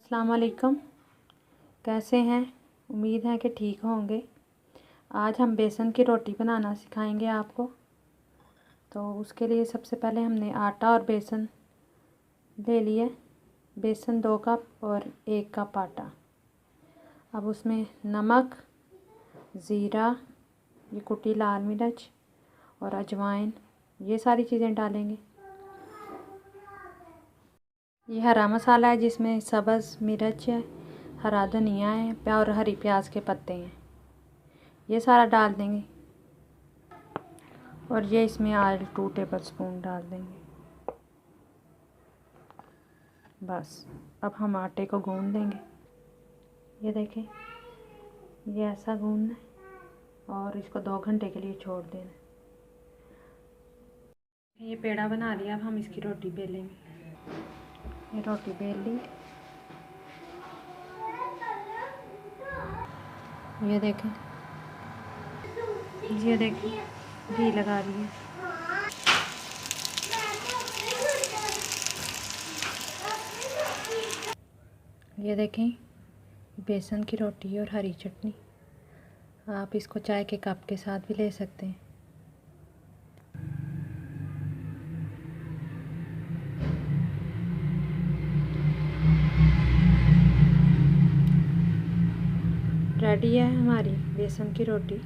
अस्सलाम वालेकुम। कैसे हैं? उम्मीद है कि ठीक होंगे। आज हम बेसन की रोटी बनाना सिखाएंगे आपको। तो उसके लिए सबसे पहले हमने आटा और बेसन ले लिए। बेसन 2 कप और 1 कप आटा। अब उसमें नमक, ज़ीरा, ये कुटी लाल मिर्च और अजवाइन, ये सारी चीज़ें डालेंगे। ये हरा मसाला है जिसमें सब्ज़ मिर्च है, हरा धनिया है और हरी प्याज के पत्ते हैं, ये सारा डाल देंगे। और ये इसमें ऑयल 2 टेबलस्पून डाल देंगे। बस अब हम आटे को गूंद लेंगे। ये देखें, ये ऐसा गूंदना है और इसको 2 घंटे के लिए छोड़ देना। ये पेड़ा बना लिया। अब हम इसकी रोटी बेलेंगे। ये रोटी बेल ली। ये देखें, घी लगा रही है। ये देखें, बेसन की रोटी और हरी चटनी। आप इसको चाय के कप के साथ भी ले सकते हैं। रेडी है हमारी बेसन की रोटी।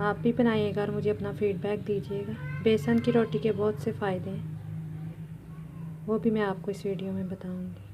आप भी बनाइएगा और मुझे अपना फीडबैक दीजिएगा। बेसन की रोटी के बहुत से फ़ायदे हैं, वो भी मैं आपको इस वीडियो में बताऊंगी।